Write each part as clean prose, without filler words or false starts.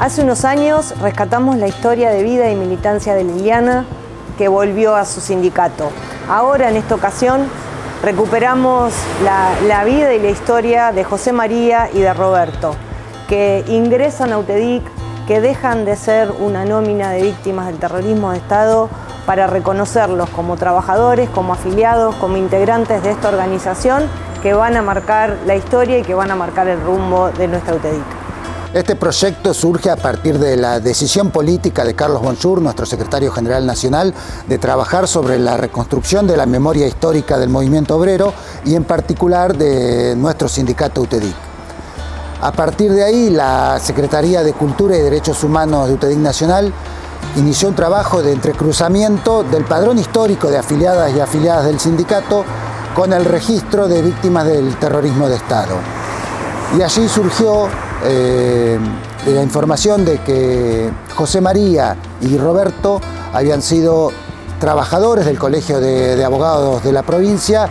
Hace unos años rescatamos la historia de vida y militancia de Liliana, que volvió a su sindicato. Ahora, en esta ocasión, recuperamos la vida y la historia de José María y de Roberto, que ingresan a UTEDIC, que dejan de ser una nómina de víctimas del terrorismo de Estado para reconocerlos como trabajadores, como afiliados, como integrantes de esta organización que van a marcar la historia y que van a marcar el rumbo de nuestra UTEDIC. Este proyecto surge a partir de la decisión política de Carlos Bonjour, nuestro secretario general nacional, de trabajar sobre la reconstrucción de la memoria histórica del movimiento obrero y en particular de nuestro sindicato UTEDIC. A partir de ahí, la Secretaría de Cultura y Derechos Humanos de UTEDIC Nacional inició un trabajo de entrecruzamiento del padrón histórico de afiliadas y afiliadas del sindicato con el registro de víctimas del terrorismo de Estado. Y allí surgió la información de que José María y Roberto habían sido trabajadores del Colegio de Abogados de la provincia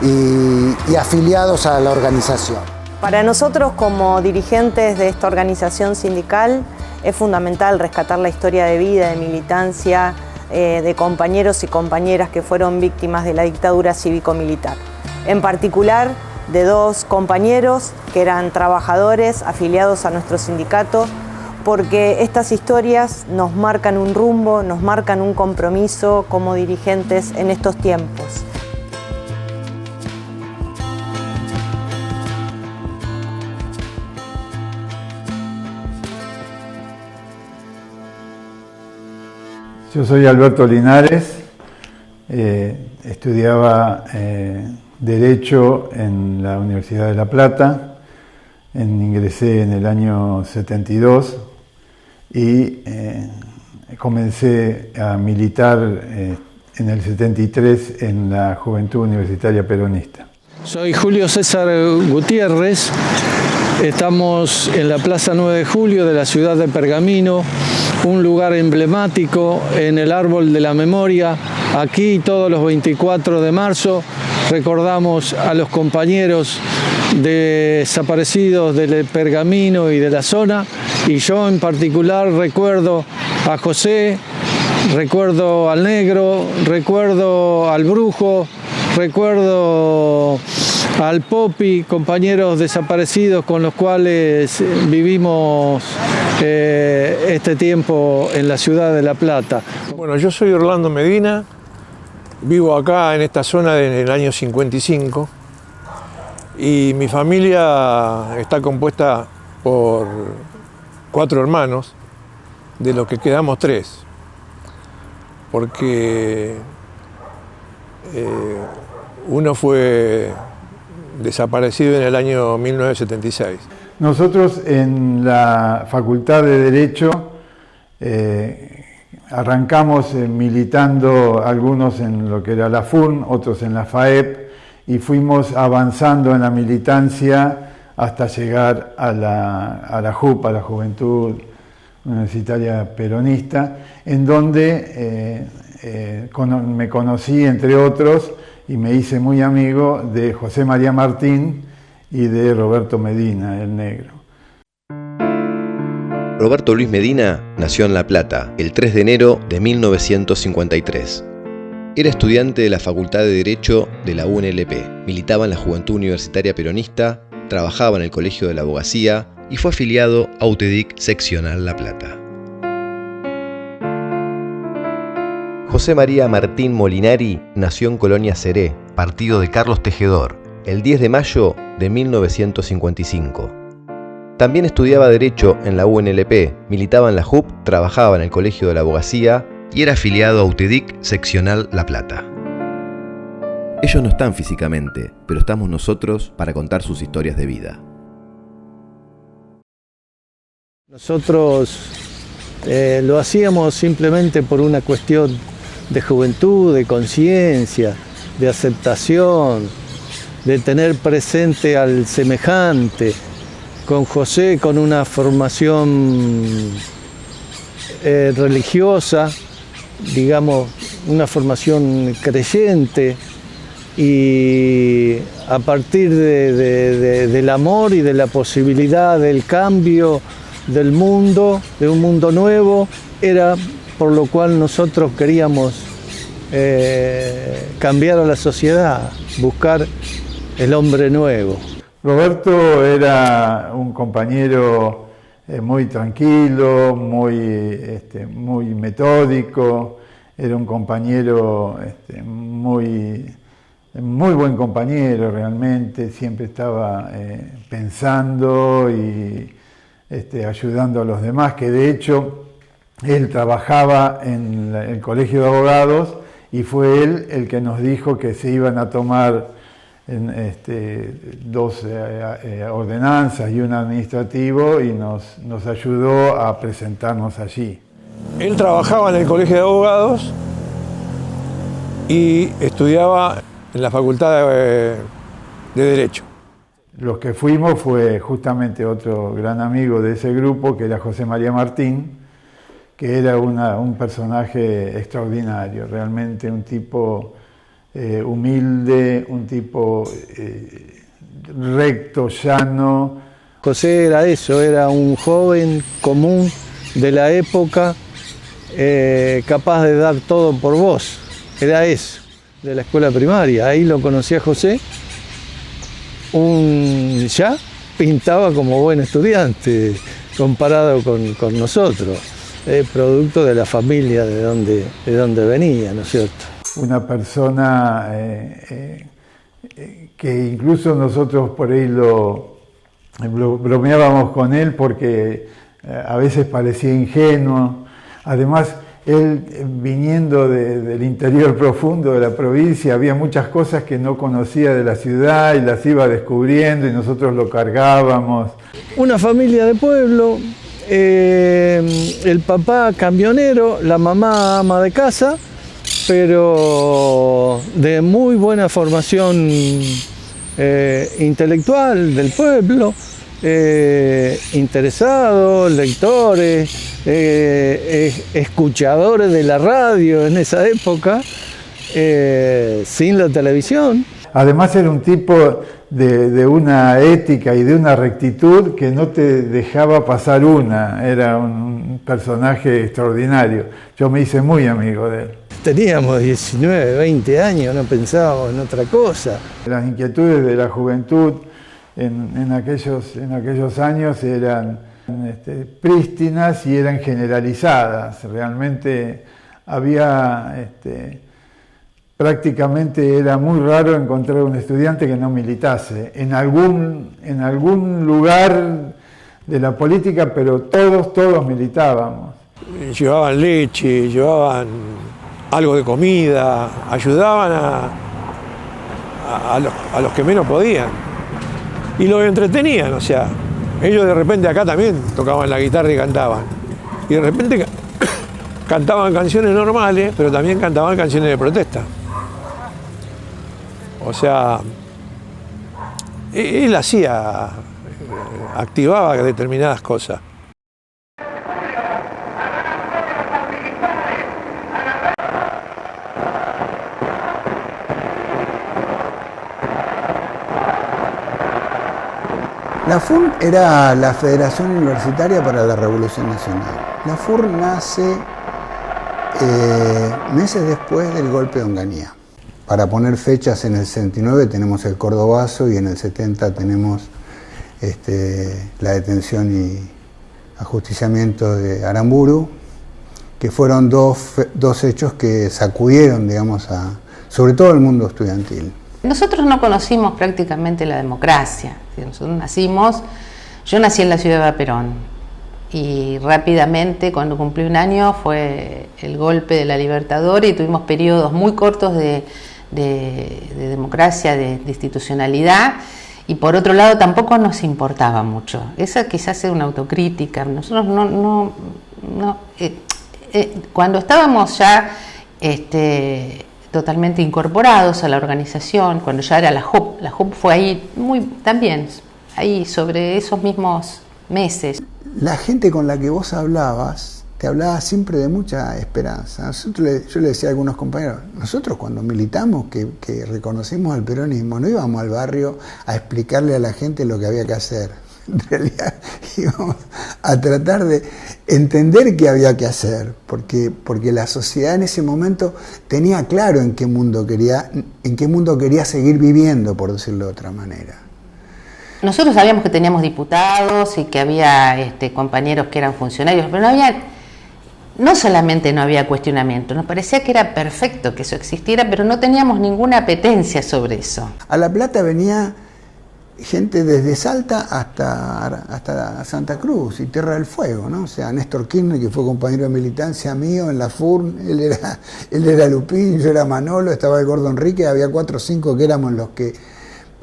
y afiliados a la organización. Para nosotros, como dirigentes de esta organización sindical, es fundamental rescatar la historia de vida, de militancia, de compañeros y compañeras que fueron víctimas de la dictadura cívico-militar. En particular, de dos compañeros que eran trabajadores afiliados a nuestro sindicato, porque estas historias nos marcan un rumbo, nos marcan un compromiso como dirigentes en estos tiempos. Yo soy Alberto Linares, estudiaba Derecho en la Universidad de La Plata, ingresé en el año 72 y comencé a militar en el 73 en la Juventud Universitaria Peronista. Soy Julio César Gutiérrez, estamos en la Plaza 9 de Julio de la ciudad de Pergamino, un lugar emblemático en el Árbol de la Memoria. Aquí todos los 24 de marzo recordamos a los compañeros desaparecidos del Pergamino y de la zona, y yo en particular recuerdo a José, recuerdo al Negro, recuerdo al Brujo, recuerdo al Popi, compañeros desaparecidos con los cuales vivimos este tiempo en la ciudad de La Plata. Bueno, yo soy Orlando Medina, vivo acá en esta zona desde el año 55 y mi familia está compuesta por 4 hermanos, de los que quedamos 3, porque uno fue desaparecido en el año 1976. Nosotros en la Facultad de Derecho arrancamos militando, algunos en lo que era la FUN, otros en la FAEP, y fuimos avanzando en la militancia hasta llegar a la JUP, a la Juventud Universitaria Peronista, en donde me conocí, entre otros, y me hice muy amigo de José María Martín y de Roberto Medina, el Negro. Roberto Luis Medina nació en La Plata el 3 de enero de 1953. Era estudiante de la Facultad de Derecho de la UNLP, militaba en la Juventud Universitaria Peronista, trabajaba en el Colegio de la Abogacía y fue afiliado a UTEDIC Seccional La Plata. José María Martín Molinari nació en Colonia Seré, partido de Carlos Tejedor, el 10 de mayo de 1955. También estudiaba Derecho en la UNLP, militaba en la JUP, trabajaba en el Colegio de la Abogacía y era afiliado a UTEDIC Seccional La Plata. Ellos no están físicamente, pero estamos nosotros para contar sus historias de vida. Nosotros lo hacíamos simplemente por una cuestión de juventud, de conciencia, de aceptación, de tener presente al semejante. Con José, con una formación religiosa, digamos, una formación creyente, y a partir del amor y de la posibilidad del cambio del mundo, de un mundo nuevo, era por lo cual nosotros queríamos cambiar a la sociedad, buscar el hombre nuevo. Roberto era un compañero muy tranquilo, muy metódico, era un compañero muy buen compañero realmente, siempre estaba pensando y ayudando a los demás, que de hecho él trabajaba en el Colegio de Abogados y fue él el que nos dijo que se iban a tomar dos ordenanzas y un administrativo y nos ayudó a presentarnos allí. Él trabajaba en el Colegio de Abogados y estudiaba en la Facultad de Derecho. Los que fuimos fue justamente otro gran amigo de ese grupo, que era José María Martín, que era un personaje extraordinario, realmente un tipo humilde, un tipo recto, llano. José era eso, era un joven común de la época, capaz de dar todo por vos, era eso, de la escuela primaria. Ahí lo conocí a José, ya pintaba como buen estudiante comparado con nosotros, producto de la familia de donde venía, ¿no es cierto? Una persona que incluso nosotros por ahí bromeábamos con él porque a veces parecía ingenuo. Además, él viniendo del interior profundo de la provincia, había muchas cosas que no conocía de la ciudad y las iba descubriendo y nosotros lo cargábamos. Una familia de pueblo, el papá camionero, la mamá ama de casa, pero de muy buena formación intelectual del pueblo, interesados, lectores, escuchadores de la radio en esa época, sin la televisión. Además era un tipo de una ética y de una rectitud que no te dejaba pasar una, era un personaje extraordinario. Yo me hice muy amigo de él. Teníamos 19, 20 años, no pensábamos en otra cosa. Las inquietudes de la juventud en aquellos años eran prístinas y eran generalizadas. Realmente había, prácticamente era muy raro encontrar un estudiante que no militase en algún lugar de la política, pero todos militábamos. Llevaban leche, llevaban algo de comida, ayudaban a los que menos podían y los entretenían, o sea, ellos de repente acá también tocaban la guitarra y cantaban, y de repente cantaban canciones normales, pero también cantaban canciones de protesta. O sea, él activaba determinadas cosas. La FUN era la Federación Universitaria para la Revolución Nacional. La FUN nace meses después del golpe de Onganía. Para poner fechas, en el 69 tenemos el Cordobazo y en el 70 tenemos la detención y ajusticiamiento de Aramburu, que fueron dos hechos que sacudieron, digamos, sobre todo el mundo estudiantil. Nosotros no conocimos prácticamente la democracia. Nosotros yo nací en la ciudad de Perón y rápidamente, cuando cumplí un año, fue el golpe de la Libertadora y tuvimos periodos muy cortos de democracia, de institucionalidad, y por otro lado tampoco nos importaba mucho. Esa quizás es una autocrítica. Nosotros cuando estábamos ya totalmente incorporados a la organización, cuando ya era la JUP fue ahí también ahí sobre esos mismos meses. La gente con la que vos hablabas, te hablaba siempre de mucha esperanza. Yo le decía a algunos compañeros, nosotros cuando militamos, que reconocimos el peronismo, no íbamos al barrio a explicarle a la gente lo que había que hacer. En realidad íbamos a tratar de entender qué había que hacer, porque la sociedad en ese momento tenía claro en qué mundo quería seguir viviendo, por decirlo de otra manera. Nosotros sabíamos que teníamos diputados y que había compañeros que eran funcionarios, pero no solamente no había cuestionamiento, nos parecía que era perfecto que eso existiera, pero no teníamos ninguna apetencia sobre eso. A La Plata venía gente desde Salta hasta Santa Cruz y Tierra del Fuego, ¿no? O sea, Néstor Kirchner, que fue compañero de militancia mío en la FURN, él era Lupín, yo era Manolo, estaba el Gordo Enrique, había 4 o 5 que éramos los que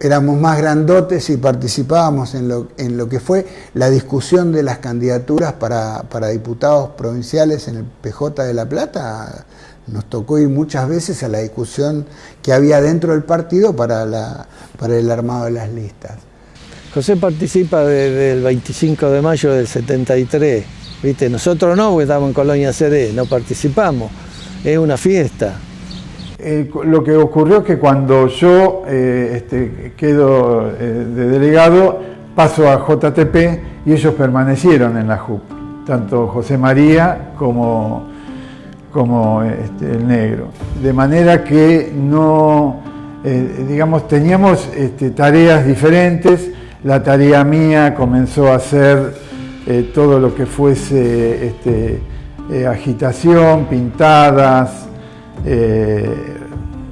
éramos más grandotes y participábamos en lo que fue la discusión de las candidaturas para diputados provinciales en el PJ de La Plata. Nos tocó ir muchas veces a la discusión que había dentro del partido para el armado de las listas. José participa desde el 25 de mayo del 73, ¿viste? Nosotros no, porque estábamos en Colonia Seré, no participamos, es una fiesta. Lo que ocurrió es que cuando yo quedo de delegado, paso a JTP y ellos permanecieron en la JUP, tanto José María como el Negro. De manera que no, teníamos tareas diferentes. La tarea mía comenzó a ser todo lo que fuese agitación, pintadas,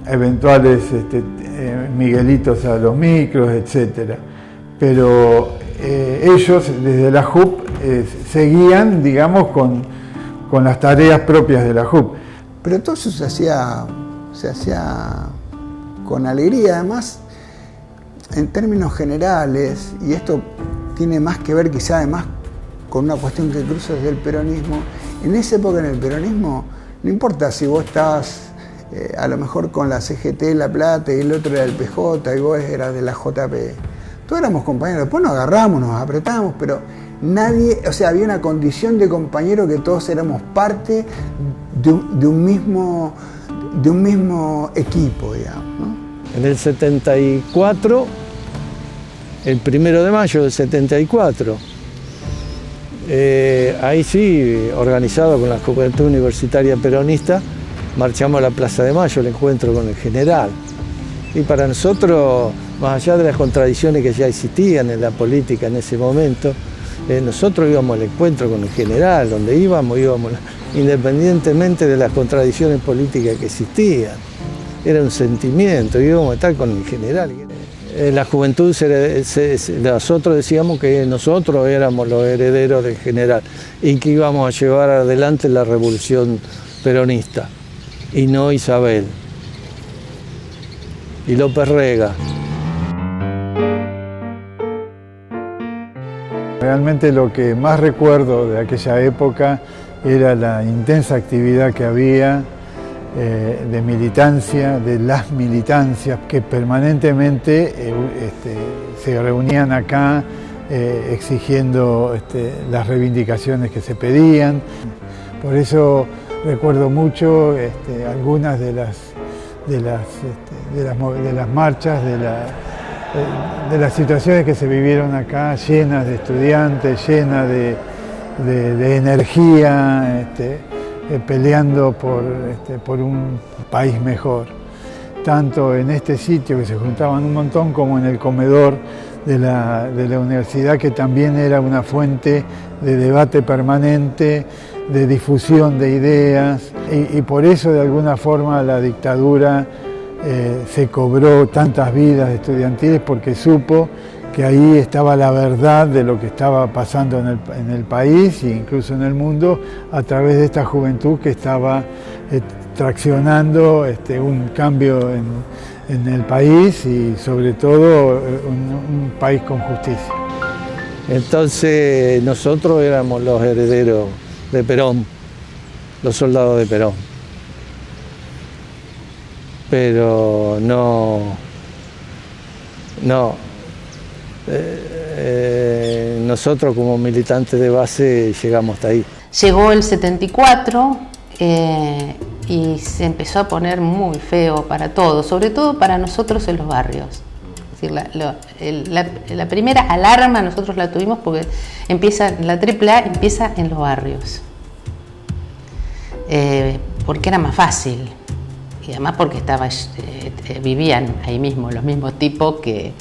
eventuales Miguelitos a los micros, etc. Pero ellos desde la JUP seguían, digamos, con las tareas propias de la JUP. Pero todo eso se hacía con alegría, además, en términos generales, y esto tiene más que ver quizá además con una cuestión que cruza desde el peronismo. En esa época en el peronismo, no importa si vos estabas a lo mejor con la CGT de La Plata y el otro era del PJ y vos eras de la JP. Todos éramos compañeros, después nos agarramos, nos apretamos, pero nadie, o sea, había una condición de compañero que todos éramos parte de un mismo equipo, digamos, ¿no? En el 74, el 1 de mayo del 74, ahí sí, organizado con la Juventud Universitaria Peronista, marchamos a la Plaza de Mayo, el encuentro con el general. Y para nosotros, más allá de las contradicciones que ya existían en la política en ese momento, nosotros íbamos al encuentro con el general, donde íbamos independientemente de las contradicciones políticas que existían. Era un sentimiento, íbamos a estar con el general. La juventud, nosotros decíamos que nosotros éramos los herederos del general y que íbamos a llevar adelante la revolución peronista, y no Isabel y López Rega. Realmente lo que más recuerdo de aquella época era la intensa actividad que había de militancia, de las militancias que permanentemente se reunían acá exigiendo las reivindicaciones que se pedían. Por eso recuerdo mucho algunas de las marchas, de las situaciones que se vivieron acá, llenas de estudiantes, llenas de energía, peleando por un país mejor. Tanto en este sitio, que se juntaban un montón, como en el comedor de la universidad, que también era una fuente de debate permanente, de difusión de ideas, y por eso de alguna forma la dictadura se cobró tantas vidas estudiantiles, porque supo que ahí estaba la verdad de lo que estaba pasando en el país e incluso en el mundo, a través de esta juventud que estaba traccionando un cambio en el país y sobre todo un país con justicia. Entonces nosotros éramos los herederos de Perón, los soldados de Perón. Pero nosotros como militantes de base llegamos hasta ahí. Llegó el 74 y se empezó a poner muy feo para todos, sobre todo para nosotros en los barrios. Es decir, la primera alarma nosotros la tuvimos porque la AAA empieza en los barrios. Porque era más fácil. Y además porque vivían ahí mismo los mismos tipos que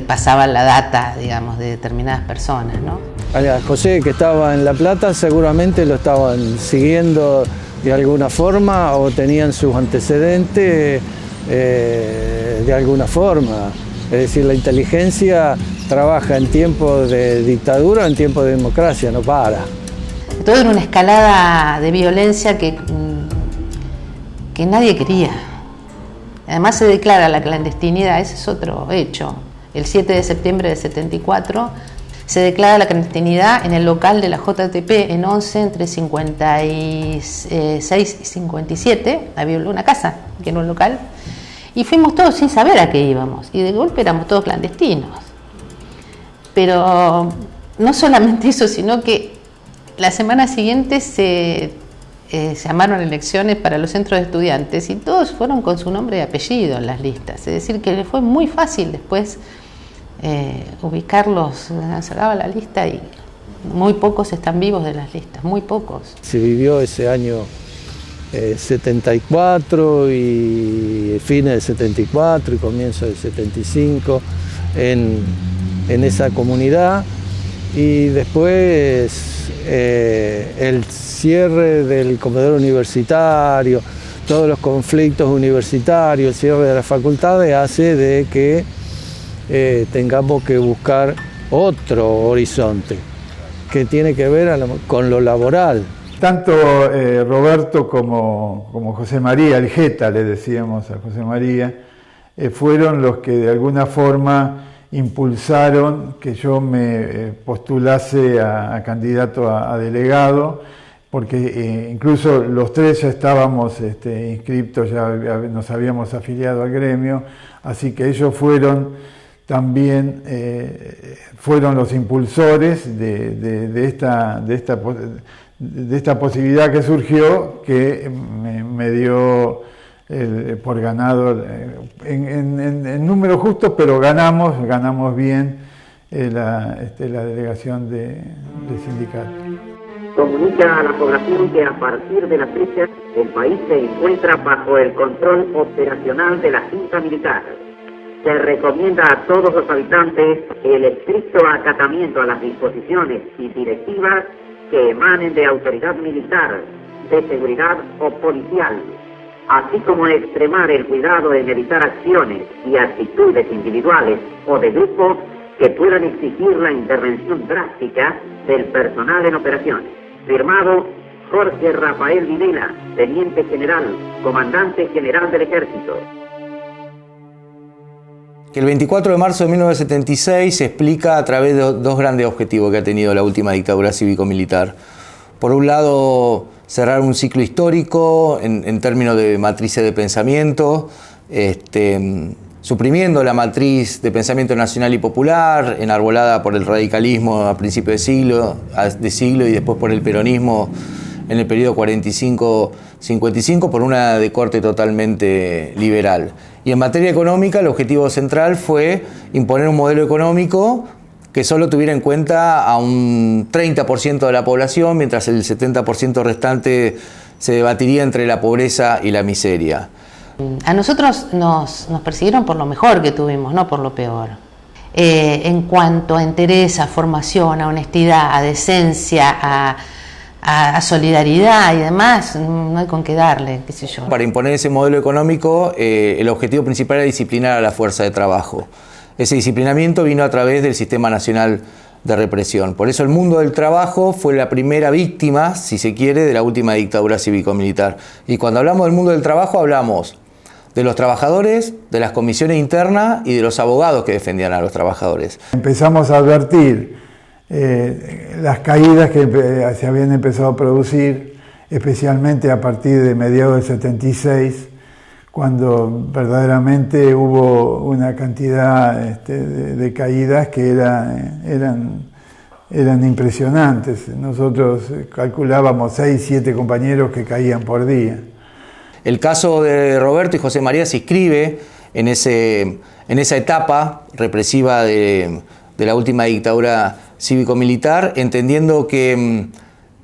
pasaban la data, digamos, de determinadas personas, ¿no? A José, que estaba en La Plata, seguramente lo estaban siguiendo de alguna forma o tenían sus antecedentes de alguna forma. Es decir, la inteligencia trabaja en tiempos de dictadura o en tiempos de democracia, no para. Todo era una escalada de violencia que nadie quería. Además se declara la clandestinidad, ese es otro hecho. El 7 de septiembre de 74 se declara la clandestinidad en el local de la JTP en 11 entre 56 y 57. Había una casa, que era un local, y fuimos todos sin saber a qué íbamos. Y de golpe éramos todos clandestinos. Pero no solamente eso, sino que la semana siguiente se llamaron elecciones para los centros de estudiantes y todos fueron con su nombre y apellido en las listas. Es decir, que fue muy fácil después ubicarlos. Sacaba la lista y muy pocos están vivos de las listas, muy pocos. Se vivió ese año 74 y fines del 74 y comienzo del 75 en esa comunidad, y después el cierre del comedor universitario, todos los conflictos universitarios, el cierre de las facultades hace de que tengamos que buscar otro horizonte que tiene que ver con lo laboral. Tanto Roberto como José María, el Jeta le decíamos a José María, fueron los que de alguna forma impulsaron que yo me postulase a candidato a delegado, porque incluso los tres ya estábamos inscriptos, ya nos habíamos afiliado al gremio, así que ellos fueron también los impulsores de esta posibilidad que surgió, que me dio por ganado en números justos, pero ganamos bien la delegación del sindicato. Comunica a la población que a partir de la fecha el país se encuentra bajo el control operacional de la Junta Militar. Se recomienda a todos los habitantes el estricto acatamiento a las disposiciones y directivas que emanen de autoridad militar, de seguridad o policial, así como extremar el cuidado en evitar acciones y actitudes individuales o de grupo que puedan exigir la intervención drástica del personal en operaciones. Firmado Jorge Rafael Videla, Teniente General, Comandante General del Ejército. El 24 de marzo de 1976 se explica a través de dos grandes objetivos que ha tenido la última dictadura cívico-militar. Por un lado, cerrar un ciclo histórico en términos de matrices de pensamiento, suprimiendo la matriz de pensamiento nacional y popular, enarbolada por el radicalismo a principios de siglo y después por el peronismo en el periodo 45-55, por una de corte totalmente liberal. Y en materia económica, el objetivo central fue imponer un modelo económico que solo tuviera en cuenta a un 30% de la población, mientras el 70% restante se debatiría entre la pobreza y la miseria. A nosotros nos persiguieron por lo mejor que tuvimos, no por lo peor. En cuanto a interés, a formación, a honestidad, a decencia, a solidaridad y demás, no hay con qué darle, qué sé yo. Para imponer ese modelo económico, el objetivo principal era disciplinar a la fuerza de trabajo. Ese disciplinamiento vino a través del Sistema Nacional de Represión. Por eso el mundo del trabajo fue la primera víctima, si se quiere, de la última dictadura cívico-militar. Y cuando hablamos del mundo del trabajo, hablamos de los trabajadores, de las comisiones internas y de los abogados que defendían a los trabajadores. Empezamos a advertir las caídas que se habían empezado a producir, especialmente a partir de mediados del 76, cuando verdaderamente hubo una cantidad de caídas que eran impresionantes. Nosotros calculábamos 6, 7 compañeros que caían por día. El caso de Roberto y José María se inscribe en esa etapa represiva de la última dictadura cívico-militar, entendiendo que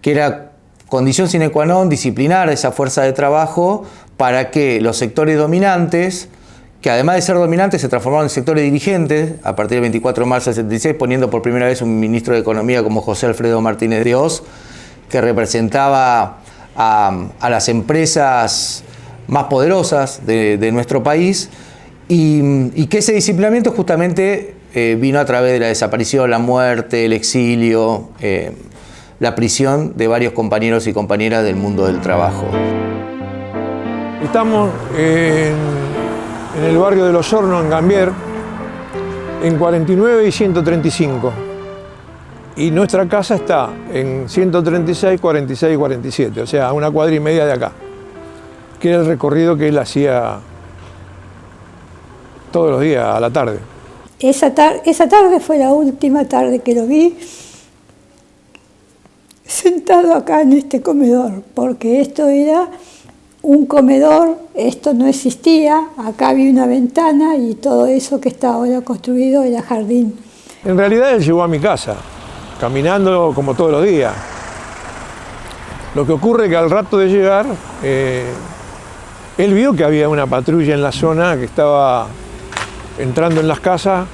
era condición sine qua non disciplinar esa fuerza de trabajo para que los sectores dominantes, que además de ser dominantes se transformaron en sectores dirigentes a partir del 24 de marzo del 76, poniendo por primera vez un ministro de Economía como José Alfredo Martínez de Hoz, que representaba a las empresas más poderosas de nuestro país, y que ese disciplinamiento justamente vino a través de la desaparición, la muerte, el exilio, la prisión de varios compañeros y compañeras del mundo del trabajo. Estamos en el barrio de Los Hornos, en Gambier, en 49 y 135. Y nuestra casa está en 136, 46 y 47, o sea, a una cuadra y media de acá, que era el recorrido que él hacía todos los días a la tarde. Esa tarde fue la última tarde que lo vi sentado acá en este comedor, porque esto era un comedor, esto no existía, acá había una ventana y todo eso que está ahora construido era jardín. En realidad él llegó a mi casa, caminando como todos los días. Lo que ocurre es que al rato de llegar, él vio que había una patrulla en la zona que estaba entrando en las casas,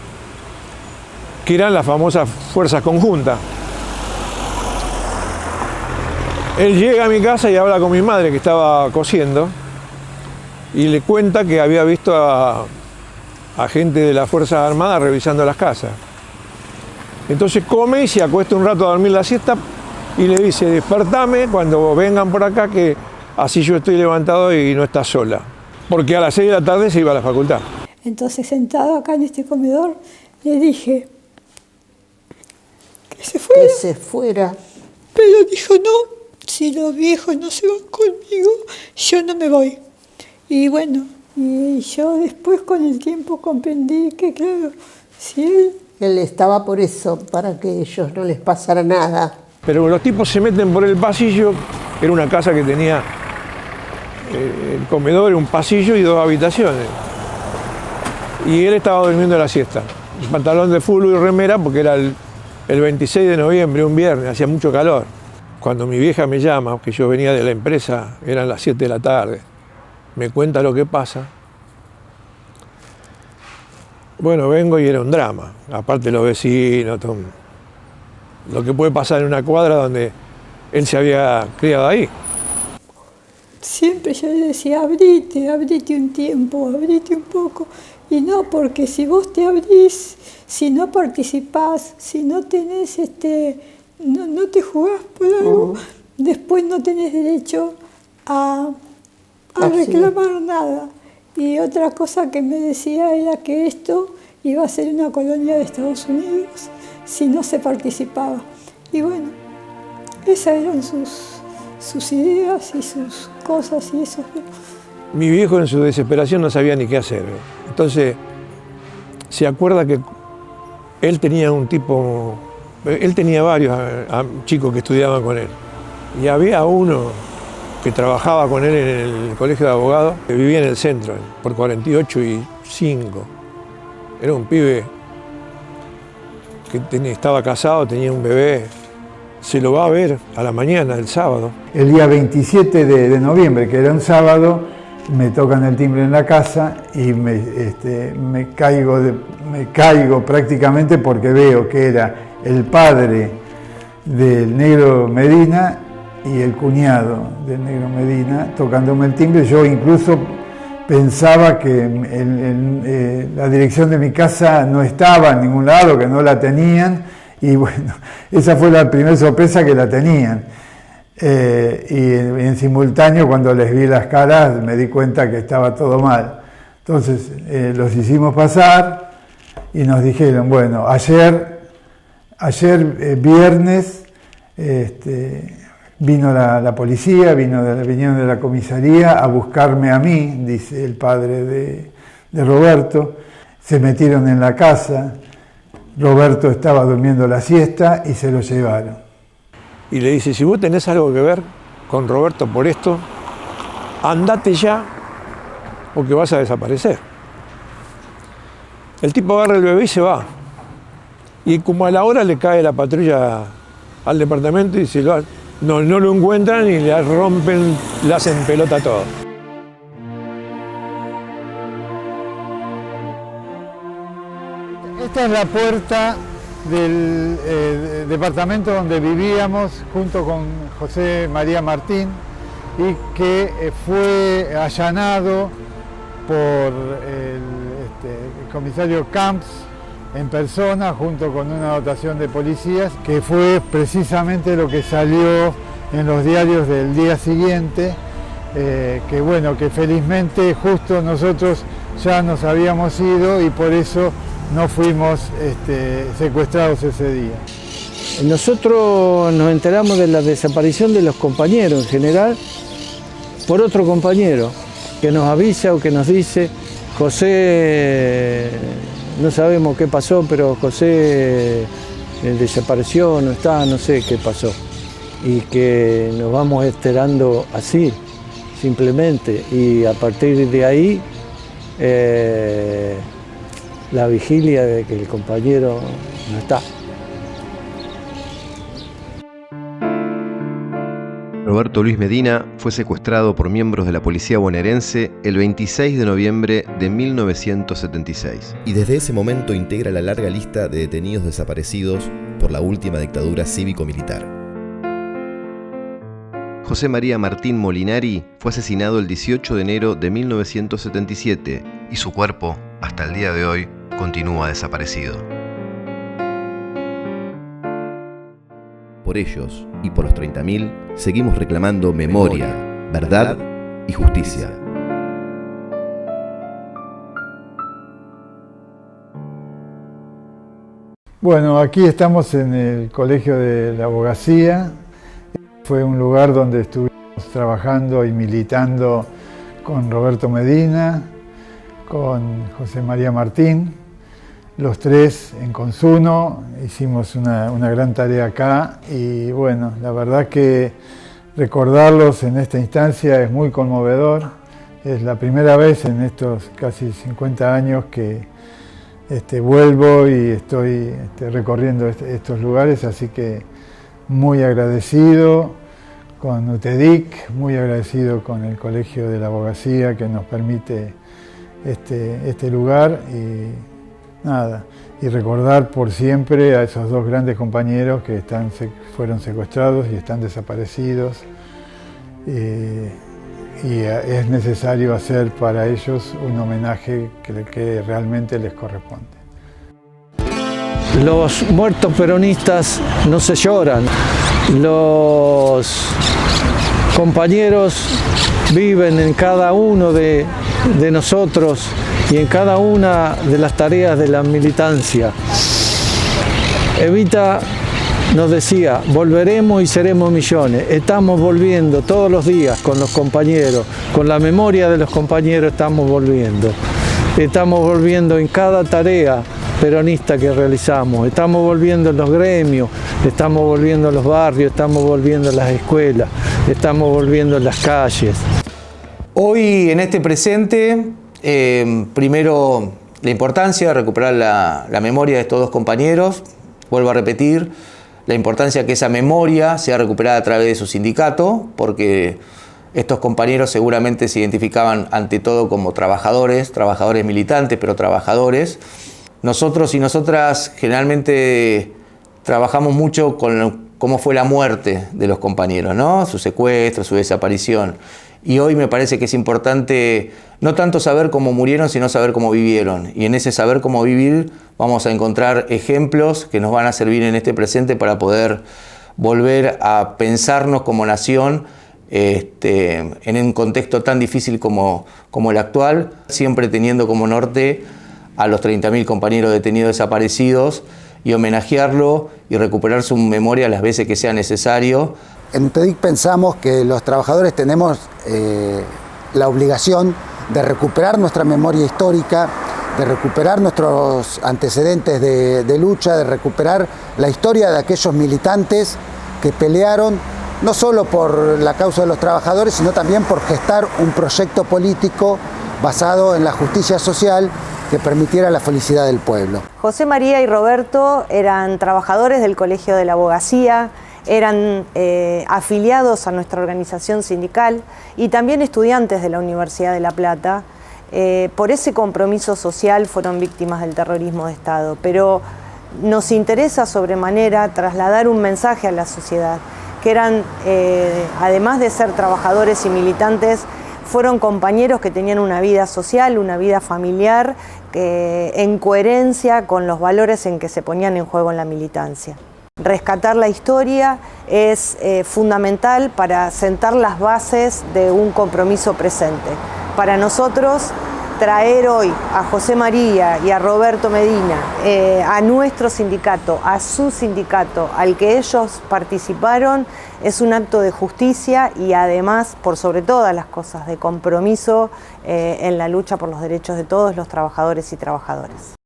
que eran las famosas fuerzas conjuntas. Él llega a mi casa y habla con mi madre, que estaba cosiendo, y le cuenta que había visto a gente de las Fuerzas Armadas revisando las casas. Entonces come y se acuesta un rato a dormir la siesta y le dice: despertame cuando vengan por acá, que así yo estoy levantado y no estás sola. Porque a las 6 de la tarde se iba a la facultad. Entonces, sentado acá en este comedor, le dije que se fuera. Que se fuera. Pero dijo: no, si los viejos no se van conmigo, yo no me voy. Y bueno, y yo después con el tiempo comprendí que, claro, si él estaba por eso, para que a ellos no les pasara nada. Pero los tipos se meten por el pasillo, era una casa que tenía el comedor, un pasillo y 2 habitaciones. Y él estaba durmiendo la siesta. Pantalón de fútbol y remera, porque era el 26 de noviembre, un viernes, hacía mucho calor. Cuando mi vieja me llama, que yo venía de la empresa, eran las 7 de la tarde, me cuenta lo que pasa. Bueno, vengo y era un drama. Aparte los vecinos, todo, lo que puede pasar en una cuadra donde él se había criado ahí. Siempre yo le decía: abrite un tiempo, abrite un poco. Y no, porque si vos te abrís, si no participás, si no tenés no te jugás por algo, después no tenés derecho a reclamar nada. Y otra cosa que me decía era que esto iba a ser una colonia de Estados Unidos si no se participaba. Y bueno, esas eran sus ideas y sus cosas y eso. Mi viejo en su desesperación no sabía ni qué hacer. Entonces se acuerda que él tenía él tenía varios chicos que estudiaban con él. Y había uno que trabajaba con él en el colegio de abogados, que vivía en el centro, por 48 y 5. Era un pibe que estaba casado, tenía un bebé. Se lo va a ver a la mañana del sábado. El día 27 de noviembre, que era un sábado, me tocan el timbre en la casa y me caigo prácticamente, porque veo que era el padre del negro Medina y el cuñado del negro Medina tocándome el timbre. Yo incluso pensaba que la dirección de mi casa no estaba en ningún lado, que no la tenían, y bueno, esa fue la primera sorpresa, que la tenían. Y en simultáneo, cuando les vi las caras, me di cuenta que estaba todo mal. Entonces los hicimos pasar y nos dijeron: bueno, ayer viernes vino la policía, vinieron de la comisaría a buscarme a mí, dice el padre de Roberto. Se metieron en la casa, Roberto estaba durmiendo la siesta y se lo llevaron. Y le dice: si vos tenés algo que ver con Roberto por esto, andate ya, porque vas a desaparecer. El tipo agarra el bebé y se va. Y como a la hora le cae la patrulla al departamento y no lo encuentran y le rompen, le hacen pelota todo. Esta es la puerta del departamento donde vivíamos junto con José María Martín y que fue allanado por el comisario Camps en persona junto con una dotación de policías, que fue precisamente lo que salió en los diarios del día siguiente, que bueno, que felizmente justo nosotros ya nos habíamos ido y por eso no fuimos secuestrados ese día. Nosotros nos enteramos de la desaparición de los compañeros en general por otro compañero que nos avisa o que nos dice: José, no sabemos qué pasó, pero José desapareció, no está, no sé qué pasó. Y que nos vamos enterando así, simplemente. Y a partir de ahí, la vigilia de que el compañero no está. Roberto Luis Medina fue secuestrado por miembros de la policía bonaerense el 26 de noviembre de 1976. Y desde ese momento integra la larga lista de detenidos desaparecidos por la última dictadura cívico-militar. José María Martín Molinari fue asesinado el 18 de enero de 1977 y su cuerpo, hasta el día de hoy, continúa desaparecido. Por ellos y por los 30.000, seguimos reclamando memoria, verdad y justicia. Bueno, aquí estamos en el Colegio de la Abogacía. Fue un lugar donde estuvimos trabajando y militando con Roberto Medina, con José María Martín. Los tres en Consuno hicimos una gran tarea acá y bueno, la verdad que recordarlos en esta instancia es muy conmovedor. Es la primera vez en estos casi 50 años que vuelvo y estoy recorriendo estos lugares, así que muy agradecido con UTEDIC, muy agradecido con el Colegio de la Abogacía que nos permite este lugar y nada, y recordar por siempre a esos dos grandes compañeros que fueron secuestrados y están desaparecidos. Y es necesario hacer para ellos un homenaje que realmente les corresponde. Los muertos peronistas no se lloran, los compañeros viven en cada uno de nosotros y en cada una de las tareas de la militancia. Evita nos decía: volveremos y seremos millones. Estamos volviendo todos los días con los compañeros, con la memoria de los compañeros estamos volviendo. Estamos volviendo en cada tarea peronista que realizamos, estamos volviendo en los gremios, estamos volviendo en los barrios, estamos volviendo en las escuelas, estamos volviendo en las calles. Hoy, en este presente, primero la importancia de recuperar la memoria de estos dos compañeros. Vuelvo a repetir, la importancia que esa memoria sea recuperada a través de su sindicato, porque estos compañeros seguramente se identificaban ante todo como trabajadores militantes, pero trabajadores. Nosotros y nosotras generalmente trabajamos mucho con cómo fue la muerte de los compañeros, ¿no? Su secuestro, su desaparición. Y hoy me parece que es importante no tanto saber cómo murieron, sino saber cómo vivieron. Y en ese saber cómo vivir vamos a encontrar ejemplos que nos van a servir en este presente para poder volver a pensarnos como nación en un contexto tan difícil como el actual, siempre teniendo como norte a los 30.000 compañeros detenidos desaparecidos y homenajearlo y recuperar su memoria las veces que sea necesario. En UTEDIC pensamos que los trabajadores tenemos la obligación de recuperar nuestra memoria histórica, de recuperar nuestros antecedentes de lucha, de recuperar la historia de aquellos militantes que pelearon no solo por la causa de los trabajadores, sino también por gestar un proyecto político basado en la justicia social que permitiera la felicidad del pueblo. José María y Roberto eran trabajadores del Colegio de la Abogacía, eran afiliados a nuestra organización sindical y también estudiantes de la Universidad de La Plata. Por ese compromiso social fueron víctimas del terrorismo de Estado, pero nos interesa sobremanera trasladar un mensaje a la sociedad, que eran, además de ser trabajadores y militantes, fueron compañeros que tenían una vida social, una vida familiar, en coherencia con los valores en que se ponían en juego en la militancia. Rescatar la historia es fundamental para sentar las bases de un compromiso presente. Para nosotros, traer hoy a José María y a Roberto Medina, a nuestro sindicato, a su sindicato, al que ellos participaron, es un acto de justicia y además, por sobre todas las cosas, de compromiso en la lucha por los derechos de todos los trabajadores y trabajadoras.